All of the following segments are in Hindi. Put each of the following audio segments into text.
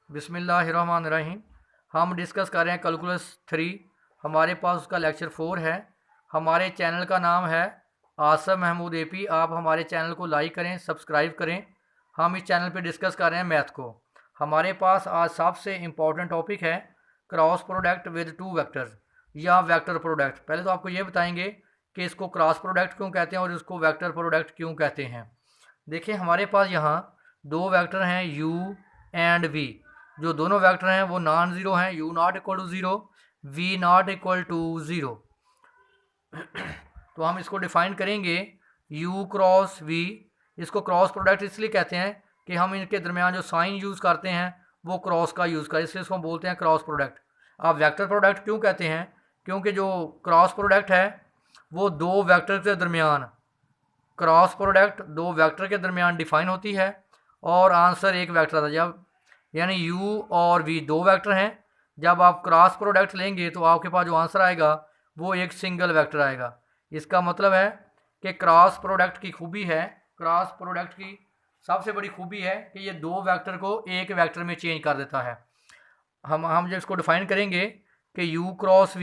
बिस्मिल्लाहिर्रहमानिर्रहीम। हम डिस्कस कर रहे हैं कैलकुलस 3। हमारे पास उसका लेक्चर 4 है। हमारे चैनल का नाम है आसम महमूद एपी। आप हमारे चैनल को लाइक करें, सब्सक्राइब करें। हम इस चैनल पे डिस्कस कर रहे हैं मैथ को। हमारे पास आज सबसे इम्पॉर्टेंट टॉपिक है cross product with two vectors या वेक्टर प्रोडक्ट। पहले तो आपको ये बताएंगे कि इसको क्रॉस प्रोडक्ट क्यों कहते हैं और इसको वेक्टर प्रोडक्ट क्यों कहते हैं। देखिए हमारे पास यहाँ दो वेक्टर हैं u एंड v। जो दोनों वेक्टर हैं वो नॉन ज़ीरो हैं, u not equal to zero, v not equal to zero. तो हम इसको डिफाइन करेंगे u क्रॉस v। इसको क्रॉस प्रोडक्ट इसलिए कहते हैं कि हम इनके दरमियान जो साइन यूज़ करते हैं वो क्रॉस का यूज़ करें, इसलिए इसको हम बोलते हैं क्रॉस प्रोडक्ट। आप वेक्टर प्रोडक्ट क्यों कहते हैं? क्योंकि जो क्रॉस प्रोडक्ट है वो दो वेक्टर के दरमियान, क्रॉस प्रोडक्ट दो वेक्टर के दरमियान डिफाइन होती है और आंसर एक वेक्टर आता है। जब यानी u और v दो वेक्टर हैं, जब आप क्रॉस प्रोडक्ट लेंगे तो आपके पास जो आंसर आएगा वो एक सिंगल वेक्टर आएगा। इसका मतलब है कि क्रॉस प्रोडक्ट की खूबी है, क्रॉस प्रोडक्ट की सबसे बड़ी खूबी है कि ये दो वेक्टर को एक वेक्टर में चेंज कर देता है। हम जब इसको डिफाइन करेंगे कि u क्रॉस v,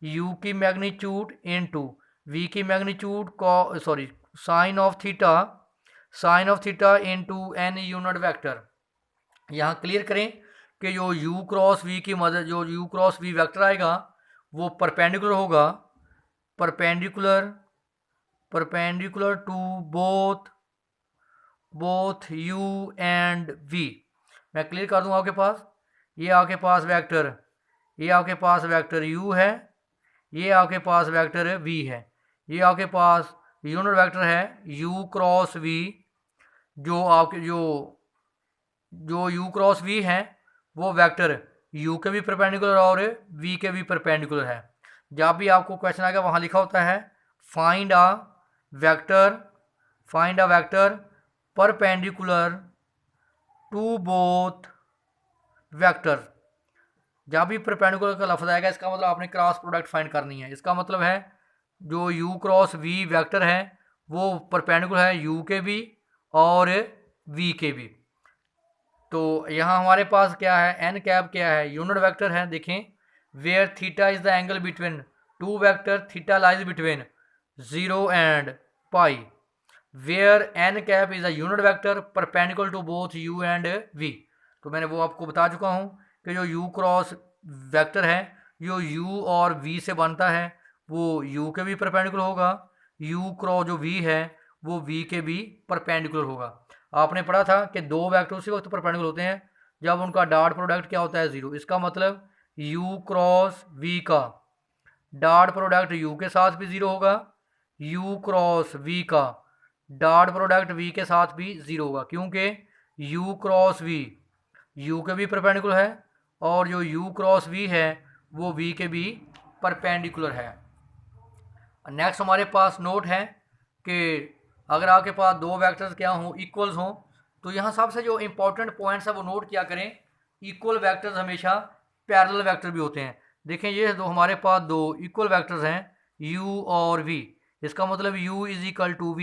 u की मैग्नीट्यूड इनटू v की मैग्नीट्यूड को sine of theta into n unit vector. यहाँ क्लियर करें कि जो u क्रॉस v की मदद, जो u क्रॉस v वेक्टर आएगा वो परपेंडिकुलर होगा, perpendicular to both u and v। मैं क्लियर कर दूँ आपके पास। ये आपके पास वेक्टर, ये आपके पास वेक्टर u है, ये आपके पास वेक्टर v है। ये आपके पास यूनिट वेक्टर है u क्रॉस v। जो आपके जो u क्रॉस v है वो वेक्टर u के भी परपेंडिकुलर और v के भी परपेंडिकुलर है। जब भी आपको क्वेश्चन आएगा वहाँ लिखा होता है find a vector perpendicular to both vector. जब भी परपेंडिकुलर का लफ्ज़ आएगा इसका मतलब आपने क्रॉस प्रोडक्ट फाइंड करनी है। इसका मतलब है जो u क्रॉस v वेक्टर है वो परपेंडिकुलर है u के भी और v के भी। तो यहाँ हमारे पास क्या है, एन कैप क्या है, यूनिट वेक्टर है। देखें where theta is the angle between two vector, theta lies between 0 and pi. Where N cap is a unit vector perpendicular to both u and v। तो मैंने वो आपको बता चुका हूँ कि जो u क्रॉस वेक्टर है जो u और v से बनता है वो u के भी परपेंडिकुलर होगा, u क्रॉस जो v है वो v के भी परपेंडिकुलर होगा। आपने पढ़ा था कि दो वेक्टर उसी वक्त परपेंडिकुलर होते हैं जब उनका डॉट प्रोडक्ट क्या होता है, ज़ीरो। इसका मतलब u क्रॉस v का डॉट प्रोडक्ट u के साथ भी ज़ीरो होगा, u क्रॉस v का डॉट प्रोडक्ट v के साथ भी ज़ीरो होगा, क्योंकि u क्रॉस v u के भी परपेंडिकुलर है और जो u क्रॉस v है वो v के भी परपेंडिकुलर है। नेक्स्ट हमारे पास नोट है कि अगर आपके पास दो वेक्टर्स क्या हों, इक्वल्स हों, तो यहाँ सबसे जो इम्पोर्टेंट पॉइंट्स है वो नोट किया करें। इक्वल वेक्टर्स हमेशा पैरेलल वेक्टर भी होते हैं। देखें ये दो हमारे पास दो इक्वल वेक्टर्स हैं u और v। इसका मतलब u is equal to v।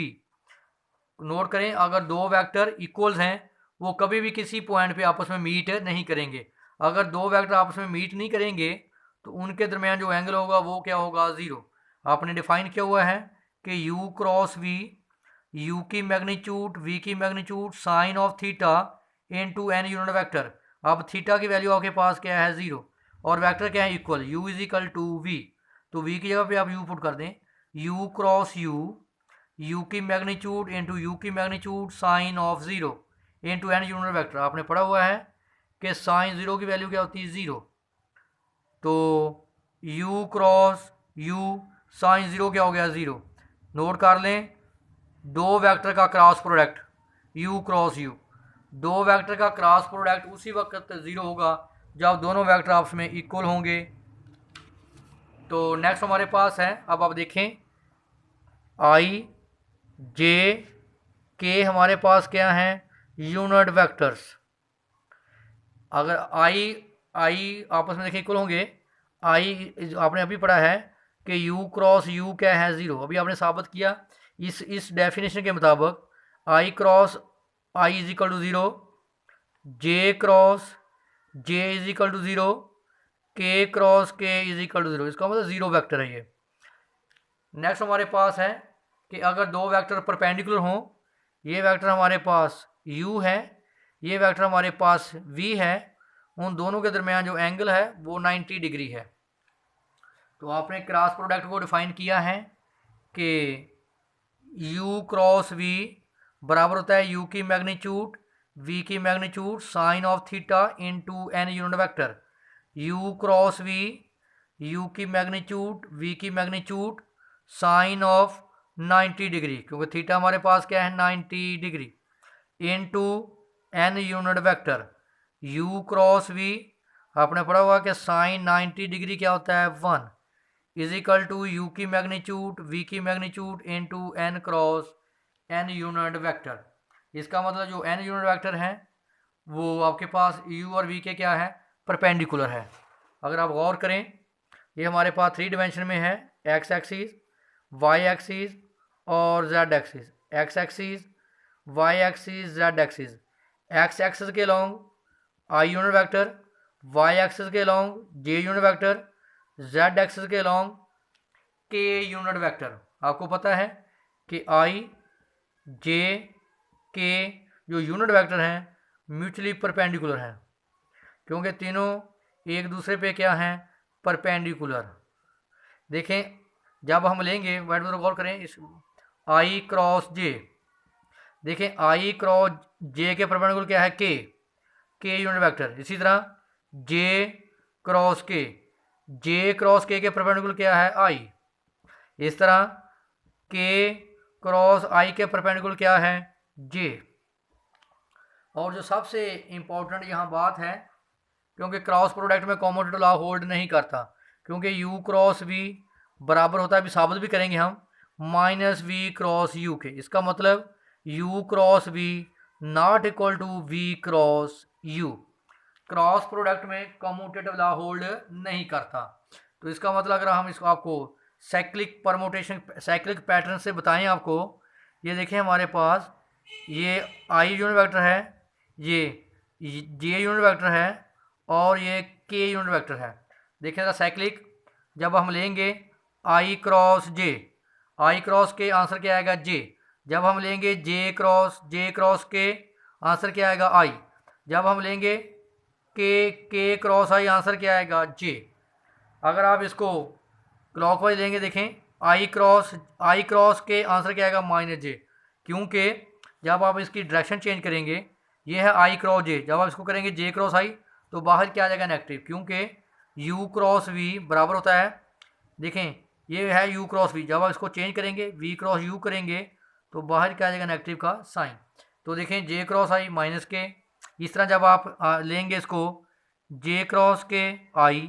Note करें अगर दो वेक्टर इक्वल्स हैं वो कभी भी किसी पॉइंट पे आपस में मीट नहीं करेंगे। अगर दो वेक्टर आपस में मीट नहीं करेंगे तो उनके दरमियान जो एंगल होगा वो क्या होगा, ज़ीरो। आपने डिफाइन किया हुआ है कि u क्रॉस v, u की मैग्नीट्यूड v की magnitude sine of theta into n unit vector. अब थीटा की वैल्यू आपके पास क्या है, ज़ीरो, और वेक्टर क्या है, equal, u is equal to v। तो v की जगह पे आप u पुट कर दें, u क्रॉस u की मैग्नीट्यूड इंटू u की magnitude sine of zero into n unit vector. आपने पढ़ा हुआ है कि साइन ज़ीरो की वैल्यू क्या होती है, ज़ीरो। तो u cross u sine zero क्या हो गया, ज़ीरो। नोट कर लें दो वेक्टर का cross product u cross u, दो वेक्टर का क्रॉस प्रोडक्ट उसी वक्त ज़ीरो होगा जब दोनों वेक्टर आपस में इक्वल होंगे। तो नेक्स्ट हमारे पास है, अब आप देखें i j k हमारे पास क्या हैं, यूनिट वेक्टर्स। अगर i आपस में देखें इक्वल होंगे, i आपने अभी पढ़ा है कि u क्रॉस u क्या है, ज़ीरो। अभी आपने साबित किया इस डेफिनेशन के मुताबिक i cross i is equal to zero, j cross J is equal to 0, K cross के इज इक्वल टू 0, इसका मतलब 0 वेक्टर है ये। नेक्स्ट हमारे पास है कि अगर दो वेक्टर परपेंडिकुलर हों, ये वेक्टर हमारे पास u है, ये वेक्टर हमारे पास v है, उन दोनों के दरमियान जो एंगल है वो 90 डिग्री है। तो आपने क्रॉस प्रोडक्ट को डिफाइन किया है कि u क्रॉस v बराबर होता है u की मैग्नीट्यूड v की magnitude sine of theta into n unit vector. u cross v u की मैग्नीट्यूड v की मैग्नीट्यूड साइन ऑफ 90 डिग्री, क्योंकि थीटा हमारे पास क्या है 90 degree, into n unit vector u cross v। आपने पढ़ा हुआ कि साइन 90 डिग्री क्या होता है 1 इज इक्वल टू यू की मैग्नीट्यूड v की magnitude into n cross n unit vector. इसका मतलब जो n यूनिट वेक्टर है वो आपके पास u और v के क्या है परपेंडिकुलर है। अगर आप गौर करें, ये हमारे पास 3 डायमेंशन में है, x एक्सिस, y एक्सिस और z axis. x axis, y axis, z axis. x axis के along i unit vector, y axis के along j unit vector, z axis के लॉन्ग k यूनिट वेक्टर। आपको पता है कि i, j, k जो यूनिट वेक्टर हैं म्यूचुअली परपेंडिकुलर हैं, क्योंकि तीनों एक दूसरे पे क्या हैं परपेंडिकुलर। देखें जब हम लेंगे वाइट बोर्ड गौर करें इस i क्रॉस j, देखें i क्रॉस j के परपेंडिकुलर क्या है k यूनिट वेक्टर। इसी तरह j क्रॉस k के परपेंडिकुलर क्या है i। इस तरह k क्रॉस i के परपेंडिकुलर क्या है j। और जो सबसे इम्पोर्टेंट यहाँ बात है, क्योंकि क्रॉस प्रोडक्ट में कॉमोटेटिव लॉ होल्ड नहीं करता, क्योंकि u क्रॉस v बराबर होता है, अभी साबित भी करेंगे हम, माइनस v क्रॉस u के। इसका मतलब u cross v not equal to v cross u। Cross product में कॉमोटेटिव लॉ होल्ड नहीं करता। तो इसका मतलब अगर हम इसको आपको साइक्लिक परमोटेशन साइक्लिक पैटर्न से बताएं आपको, ये देखें हमारे पास ये i यूनिट वेक्टर है, ये j यूनिट वेक्टर है और ये k यूनिट वेक्टर है। देखें जरा साइक्लिक जब हम लेंगे i क्रॉस के आंसर क्या आएगा j। जब हम लेंगे j क्रॉस के आंसर क्या आएगा i। जब हम लेंगे k क्रॉस i आंसर क्या आएगा j। अगर आप इसको क्लॉकवाइज लेंगे, देखें i क्रॉस के आंसर क्या आएगा माइनस j, क्योंकि जब आप इसकी डायरेक्शन चेंज करेंगे, ये है i क्रॉस j, जब आप इसको करेंगे j क्रॉस i तो बाहर क्या आ जाएगा नेगेटिव, क्योंकि u क्रॉस v बराबर होता है, देखें ये है u क्रॉस v, जब आप इसको चेंज करेंगे v क्रॉस u करेंगे तो बाहर क्या आ जाएगा नेगेटिव का साइन। तो देखें j क्रॉस i माइनस के। इस तरह जब आप लेंगे इसको j क्रॉस के i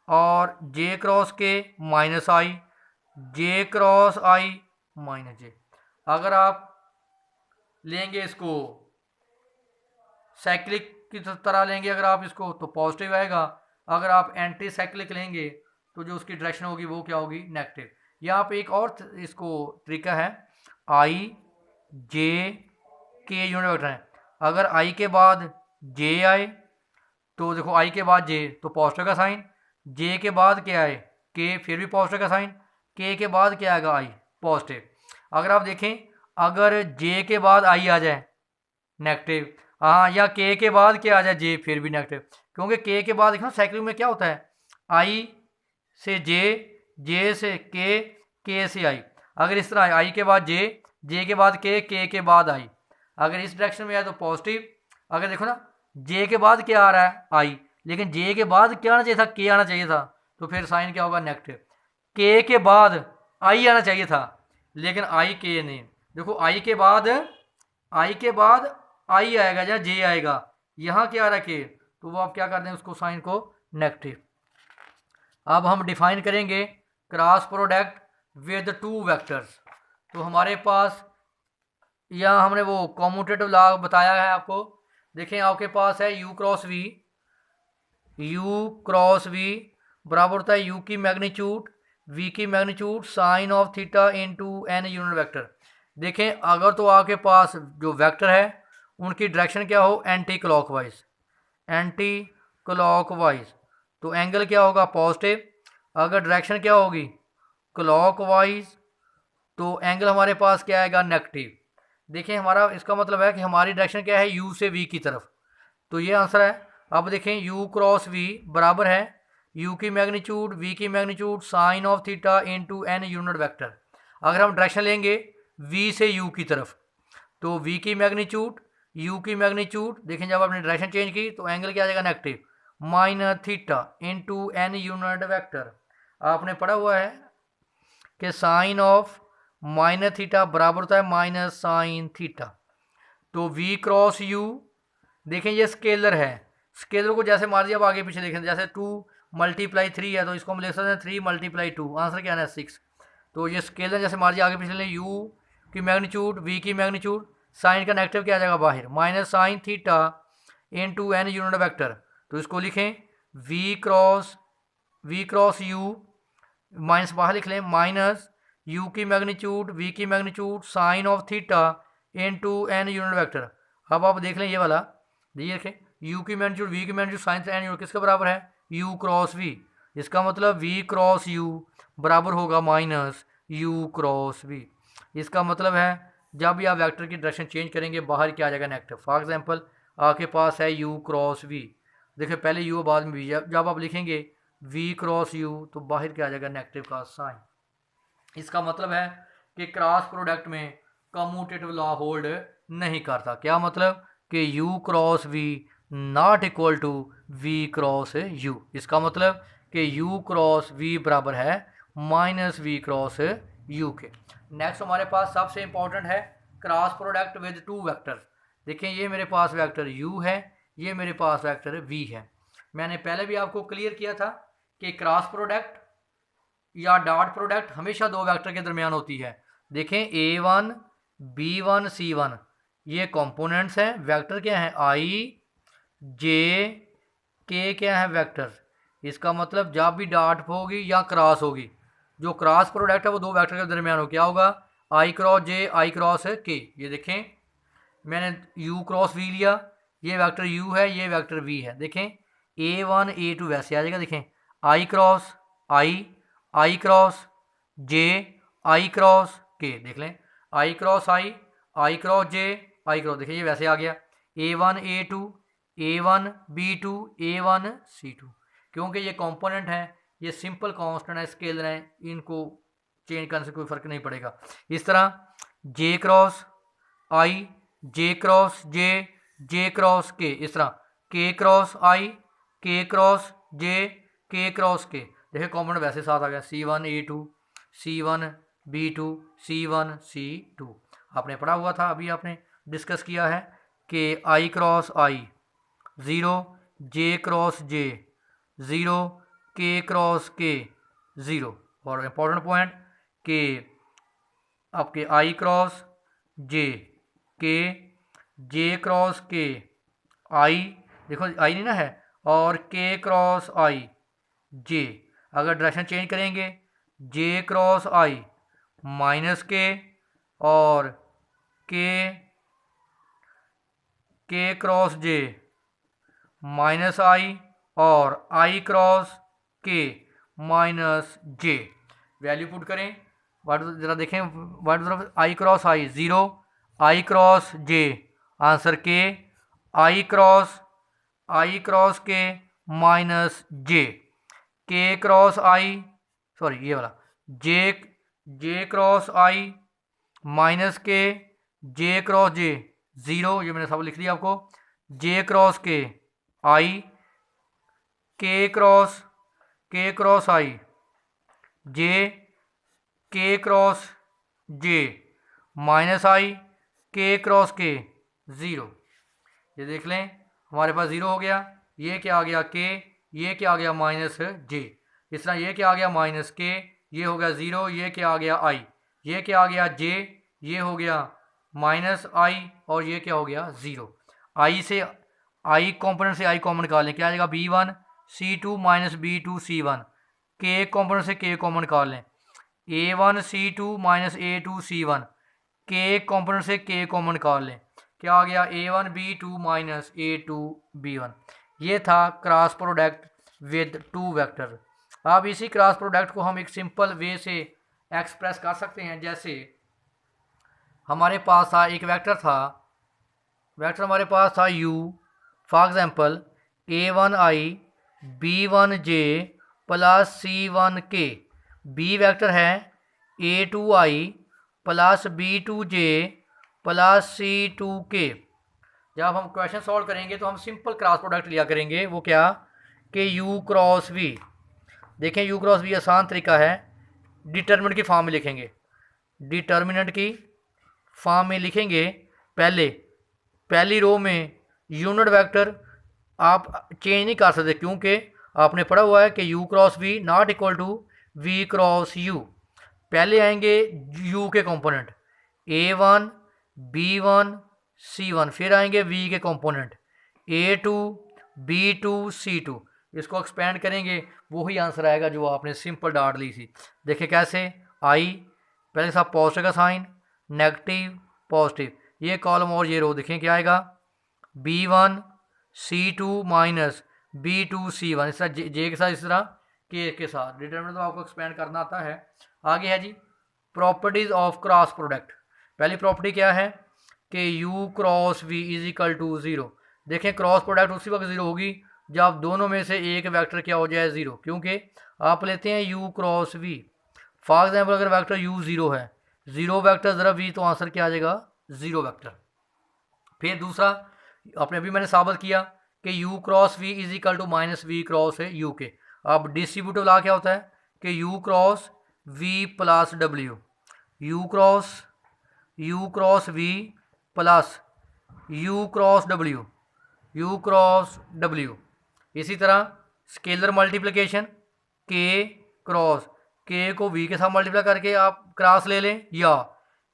और j क्रॉस के minus i, j cross i minus j। अगर आप लेंगे इसको साइक्लिक की तरह लेंगे अगर आप इसको तो पॉजिटिव आएगा, अगर आप एंटी साइक्लिक लेंगे तो जो उसकी डायरेक्शन होगी वो क्या होगी नेगेटिव। यहाँ पे एक और इसको तरीका है, i j k unit vector है, अगर i के बाद j आए तो देखो i के बाद j तो पॉजिटिव का साइन, j के बाद क्या आए k फिर भी पॉजिटिव का साइन, k के बाद क्या आएगा i पॉजिटिव। अगर आप देखें अगर j के बाद i आ जाए नेगेटिव, हाँ, या k के बाद क्या आ जाए j फिर भी नेगेटिव, क्योंकि k के बाद देखो साइक्लिक में क्या होता है i से j से k से i। अगर इस तरह i के बाद j के बाद k के बाद i, अगर इस डायरेक्शन में आए तो पॉजिटिव। अगर देखो ना j के बाद क्या आ रहा है i, लेकिन j के बाद क्या आना चाहिए था k आना चाहिए था, तो फिर साइन क्या होगा नेगेटिव। k के बाद i आना चाहिए था लेकिन i k नहीं, देखो i के बाद i आएगा या j आएगा, यहाँ क्या आ रहा है k, तो वो आप क्या कर दें उसको साइन को नेगेटिव। अब हम डिफाइन करेंगे cross product with two vectors. तो हमारे पास यहाँ हमने वो कॉम्यूटेटिव लॉ बताया है आपको। देखें आपके पास है u क्रॉस v बराबर होता है u की मैग्नीट्यूड v की magnitude sine of theta into n unit vector. देखें अगर तो आपके पास जो वेक्टर है उनकी डायरेक्शन क्या हो एंटी क्लॉकवाइज, तो एंगल क्या होगा पॉजिटिव। अगर डायरेक्शन क्या होगी क्लॉकवाइज, तो एंगल हमारे पास क्या आएगा नेगेटिव। देखिए हमारा इसका मतलब है कि हमारी डायरेक्शन क्या है यू से वी की तरफ, तो ये आंसर है। अब देखें यू क्रॉस वी बराबर है यू की मैग्नीट्यूड वी की magnitude sine of theta into N unit vector. अगर हम डायरेक्शन लेंगे वी से यू की तरफ, तो वी की मैग्नीट्यूड यू की मैग्नीट्यूड, देखें जब आपने डायरेक्शन चेंज की तो एंगल क्या आ जाएगा negative minus theta into N unit vector. आपने पढ़ा हुआ है कि साइन ऑफ माइनस थीटा बराबर होता है माइनस साइन थीटा। तो वी क्रॉस यू, देखें ये स्केलर है, स्केलर को जैसे मार दिया अब आगे पीछे देखें, जैसे 2 × 3 है तो इसको हम लिख सकते हैं 3 × 2, आंसर क्या है 6। तो ये स्केलर जैसे मार दिया आगे पीछे लें, यू की मैग्नीट्यूड वी की मैग्नीट्यूड, साइन का नेगेटिव क्या आ जाएगा बाहर minus sine theta into N unit vector. तो इसको लिखें वी क्रॉस यू, माइनस बाहर लिख लें माइनस यू की मैग्नीट्यूड वी की magnitude sine of theta into N unit vector. अब आप देख लें ये वाला, ये देखें यू की मैग्नीट्यूड वी की मैग्नीट्यूड साइन से एन यूनिट किसके बराबर है यू क्रॉस वी। इसका मतलब वी क्रॉस यू बराबर होगा माइनस यू क्रॉस वी। इसका मतलब है जब भी आप वेक्टर की डायरेक्शन चेंज करेंगे बाहर क्या आ जाएगा नेगेटिव। फॉर एग्जांपल आपके पास है यू क्रॉस वी, देखिए पहले यू बाद में वी, जब आप लिखेंगे वी क्रॉस यू तो बाहर क्या आ जाएगा नेगेटिव का साइन। इसका मतलब है कि क्रॉस प्रोडक्ट में कम्यूटेटिव लॉ होल्ड नहीं करता। क्या मतलब कि U cross V not equal to V cross U. इसका मतलब कि यू क्रॉस वी बराबर है माइनस वी क्रॉस यू के। नेक्स्ट हमारे पास सबसे इंपॉर्टेंट है cross product with two vector. देखें ये मेरे पास वेक्टर u है, ये मेरे पास वेक्टर v है। मैंने पहले भी आपको क्लियर किया था कि क्रॉस प्रोडक्ट या डॉट प्रोडक्ट हमेशा दो वेक्टर के दरमियान होती है। देखें a1 b1 c1 ये कंपोनेंट्स हैं, वेक्टर क्या है i j k क्या है वेक्टर। इसका मतलब जब भी डॉट होगी या क्रॉस होगी, जो क्रॉस प्रोडक्ट है वो दो वेक्टर के दरमियान हो, क्या होगा i cross j i cross k। ये देखें मैंने u क्रॉस v लिया, ये वेक्टर u है ये वेक्टर v है। देखें a1 a2 वैसे आ जाएगा, देखें i cross i cross j i cross k, देख लें i cross i cross j i cross, देखिए ये वैसे आ गया a1 a2 a1 b2 a1 c2। क्योंकि ये कंपोनेंट है, ये सिंपल कांस्टेंट है, स्केलर है, इनको चेंज करने से कोई फर्क नहीं पड़ेगा। इस तरह j cross i j cross j cross k, इस तरह k cross i k cross j k cross k। देखिए कॉम्पोनेंट वैसे साथ आ गया c1 a2 c1 b2 c1 c2। आपने पढ़ा हुआ था, अभी आपने डिस्कस किया है कि i cross i 0 j cross j 0 k cross k 0। और इम्पोर्टेंट पॉइंट कि आपके i cross j k j cross k i, देखो i नहीं ना है, और k क्रॉस i j। अगर डायरेक्शन चेंज करेंगे j cross i minus k और k cross j minus i और i cross k minus j। Value put करें, जरा देखें वाट तरफ i cross i 0 i cross j answer k i cross k minus j k cross i sorry ये वाला j cross i minus k j cross j 0, ये मैंने सब लिख दिया आपको j cross k i k cross i j k cross j minus i k cross k 0। ये देख लें हमारे पास 0 हो गया, ये क्या आ गया k, ये क्या आ गया माइनस j। इस तरह ये क्या आ गया माइनस k, ये हो गया 0, ये क्या आ गया i, ये क्या आ गया j, ये हो गया माइनस i और ये क्या हो गया 0। i से i कॉम्पोनेंट से i कॉमन निकाल लें, क्या आ जाएगा b1 c2 minus b2 c1। k component से k कॉमन निकाल लें a1 c2 minus a2 c1। k component से k कॉमन निकाल लें, क्या आ गया a1 b2 minus a2 b1। ये था cross product with two vector. अब इसी क्रॉस प्रोडक्ट को हम एक सिंपल वे से एक्सप्रेस कर सकते हैं। जैसे हमारे पास था एक वेक्टर हमारे पास था u, for example a1i b1j plus c1k। b vector है a2i plus b2j plus c2k। जब हम क्वेश्चन सॉल्व करेंगे तो हम सिंपल क्रॉस प्रोडक्ट लिया करेंगे। वो क्या कि u क्रॉस v। देखें u क्रॉस v आसान तरीका है, डिटर्मिनेंट की फॉर्म में लिखेंगे। डिटर्मिनेंट की फॉर्म में लिखेंगे पहली रो में यूनिट वेक्टर आप चेंज नहीं कर सकते, क्योंकि आपने पढ़ा हुआ है कि u cross v not equal to v cross u। पहले आएंगे u के कंपोनेंट a1 b1 c1, फिर आएंगे v के कंपोनेंट a2 b2 c2। इसको एक्सपेंड करेंगे, वही आंसर आएगा जो आपने सिंपल डॉट ली थी। देखिए कैसे आई पहले साथ पॉजिटिव का साइन, नेगेटिव पॉजिटिव, ये कॉलम और ये रो देखें क्या आएगा b1 c2 minus b2 c1। इस तरह जे के साथ, इस तरह के साथ। डिटरमिनेंट तो आपको एक्सपेंड करना आता है। आगे है जी प्रॉपर्टीज ऑफ क्रॉस प्रोडक्ट। पहली प्रॉपर्टी क्या है कि u cross v is equal to 0। देखें क्रॉस प्रोडक्ट उसी वक्त 0 होगी जब दोनों में से एक वेक्टर क्या हो जाए 0, क्योंकि आप लेते हैं u cross v। For example अगर वेक्टर u 0 है, 0 वेक्टर ज़रा v, तो आंसर क्या आ जाएगा 0 वेक्टर। फिर दूसरा आपने अभी मैंने साबित किया कि u cross v is equal to minus v cross है u के। अब डिस्ट्रीब्यूटिव लॉ क्या होता है कि u cross v plus w, u cross v plus u cross w। इसी तरह scalar multiplication k cross, k को v के साथ मल्टीप्लाई करके आप क्रॉस ले लें, या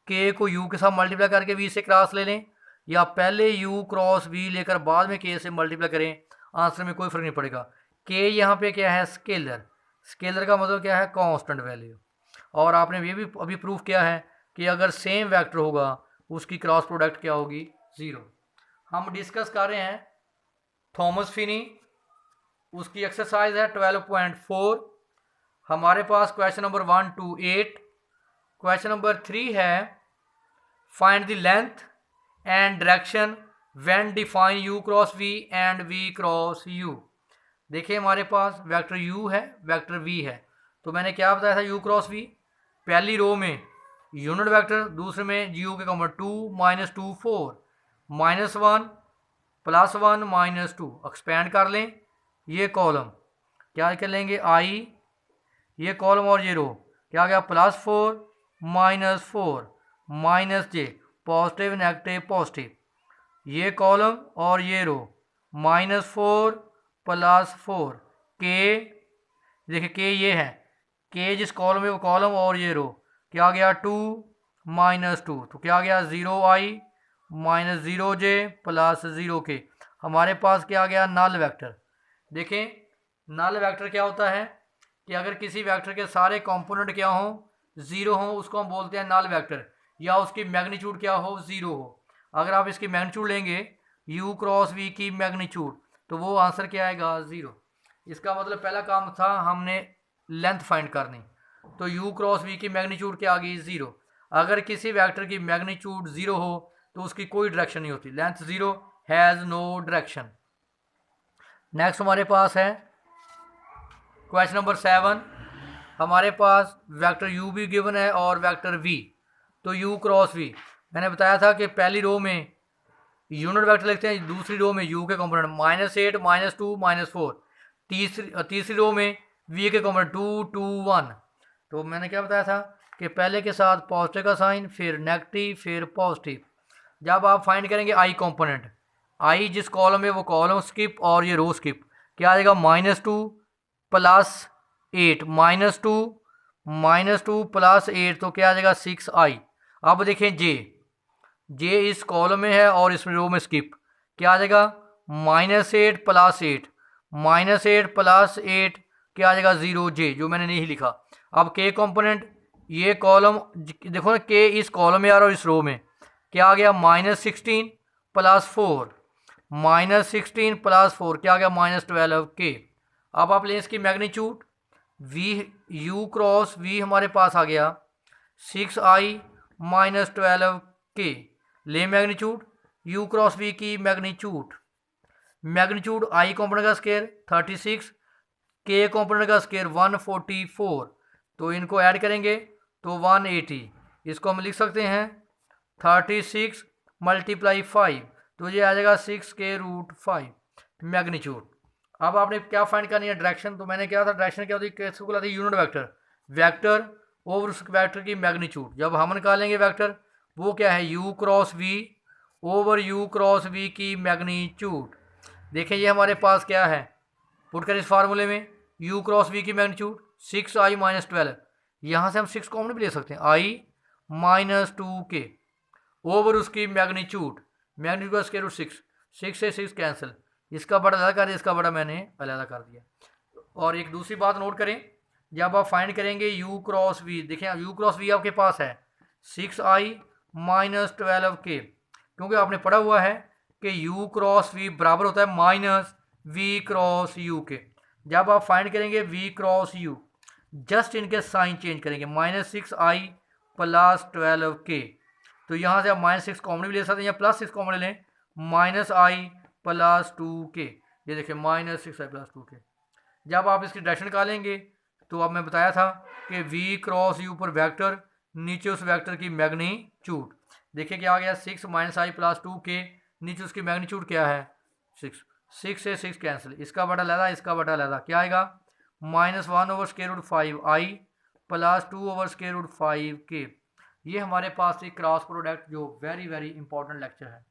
k को u के साथ मल्टीप्लाई करके v से क्रॉस ले लें, या पहले u क्रॉस v लेकर बाद में k से मल्टीप्लाई करें, आंसर में कोई फर्क नहीं पड़ेगा। k यहाँ पे क्या है स्केलर का मतलब क्या है कांस्टेंट वैल्यू। और आपने ये भी अभी प्रूफ किया है कि अगर सेम वेक्टर होगा उसकी क्रॉस प्रोडक्ट क्या होगी 0। हम डिस्कस कर रहे हैं थॉमस फिनी, उसकी एक्सरसाइज है 12.4। हमारे पास question number 1 to 8। Question number 3 है find the length and direction when define u cross v and v cross u। देखिए हमारे पास वेक्टर u है, वेक्टर v है, तो मैंने क्या बताया था u क्रॉस v। पहली रो में यूनिट वेक्टर, दूसरे में u के component 2 minus 2 4 minus 1 plus 1 minus 2। Expand कर लें, ये कॉलम क्या कर लेंगे i, ये कॉलम और ये रो क्या गया plus 4 minus 4 minus j, positive negative positive, ये कॉलम और ये रो माइनस 4 प्लस 4 k। देखिए k ये है, k जिस कॉलम में वो कॉलम और ये रो क्या गया 2 माइनस 2, तो क्या गया 0i minus 0j plus 0k। हमारे पास क्या गया नल वेक्टर। देखें नल वेक्टर क्या होता है कि अगर किसी वेक्टर के सारे कंपोनेंट क्या हो 0 हो, उसको हम बोलते हैं नल वेक्टर, या उसकी मैग्नीट्यूड क्या हो 0 हो। अगर आप इसकी मैग्नीट्यूड लेंगे u क्रॉस v की मैग्नीट्यूड, तो वो आंसर क्या आएगा 0। इसका मतलब पहला काम था हमने लेंथ फाइंड करनी, तो u क्रॉस v की मैग्नीट्यूड क्या आ गई 0। अगर किसी वेक्टर की मैग्नीट्यूड 0 हो तो उसकी कोई डायरेक्शन नहीं होती, length 0 has no direction. Next हमारे पास है क्वेश्चन नंबर 7। हमारे पास वेक्टर u भी गिवन है और वेक्टर v। तो u क्रॉस v मैंने बताया था कि पहली रो में यूनिट वेक्टर लिखते हैं, दूसरी रो में u के कंपोनेंट -8 -2 -4, तीसरी रो में v के कंपोनेंट 2 2 1। तो मैंने क्या बताया था कि पहले के साथ पॉजिटिव का साइन, फिर नेगेटिव, फिर पॉजिटिव। जब आप फाइंड करेंगे आई कंपोनेंट, आई जिस कॉलम में वो कॉलम स्किप और ये रो स्किप, क्या आ जाएगा -2 प्लस 8 -2 प्लस 8, तो क्या आ जाएगा 6i। अब देखें जे इस कॉलम में है और इस रो में स्किप, क्या आ जाएगा -8 प्लस 8 -8 प्लस 8 क्या आ जाएगा 0j, जो मैंने नहीं लिखा। अब k कंपोनेंट, ये कॉलम देखो ना, k इस कॉलम में आ रहा है और इस रो में क्या आ गया -16 प्लस 4, -16 + 4 क्या आ गया -12k। अब आप लें इसकी magnitude v u cross v हमारे पास आ गया 6i -12k। ले मैग्नीट्यूड u क्रॉस v की मैग्नीट्यूड i कॉम्पोनेंट का स्केयर 36, k कॉम्पोनेंट का स्केयर 144, तो इनको ऐड करेंगे तो 180। इसको हम लिख सकते हैं 36 × 5, तो ये आ जाएगा 6k√5 मैग्नीट्यूड। अब आपने क्या फाइंड करनी है डायरेक्शन, तो मैंने क्या था डायरेक्शन क्या होती है, कैसे बोला था यूनिट वेक्टर, वेक्टर ओवर उस वेक्टर की मैग्नीट्यूड। जब हम निकालेंगे वेक्टर वो क्या है u cross v over u cross v की मैग्नीट्यूड। देखिए ये हमारे पास क्या है, पुट कर इस फार्मूले में u क्रॉस v की मैग्नीट्यूड 6i -12, यहाँ से हम 6 कॉमन भी ले सकते हैं i -2k ओवर उसकी मैग्नीट्यूड का स्क्वायर रूट 6 से 6 कैंसिल, इसका बड़ा अलग कर दिया, इसका बड़ा मैंने अलग कर दिया। और एक दूसरी बात नोट करें, जब आप फाइंड करेंगे u क्रॉस v, देखें u क्रॉस v आपके पास है 6i -12k, क्योंकि आपने पढ़ा हुआ है कि u क्रॉस v बराबर होता है -v क्रॉस u के। जब आप फाइंड करेंगे v क्रॉस u, जस्ट इनके साइन चेंज करेंगे -6i + 12k, तो यहाँ से आप -6 कॉमन भी ले सकते हैं या +6 कॉमन ले लें -i + 2k। ये देखिए -6i + 2k। जब आप इसकी डायरेक्शन निकालेंगे तो अब मैं बताया था कि v क्रॉस u पर वेक्टर, नीचे उस वेक्टर की मैग्नीट्यूड। देखिए क्या आ गया 6 -i + 2k, नीचे उसकी मैग्नीट्यूड क्या है 6 से 6 कैंसिल, इसका बटा लहदा, इसका बटा लहदा, क्या आएगा -1/√5i + 2/√5k। ये हमारे पास एक क्रॉस प्रोडक्ट जो वेरी इंपॉर्टेंट लेक्चर है।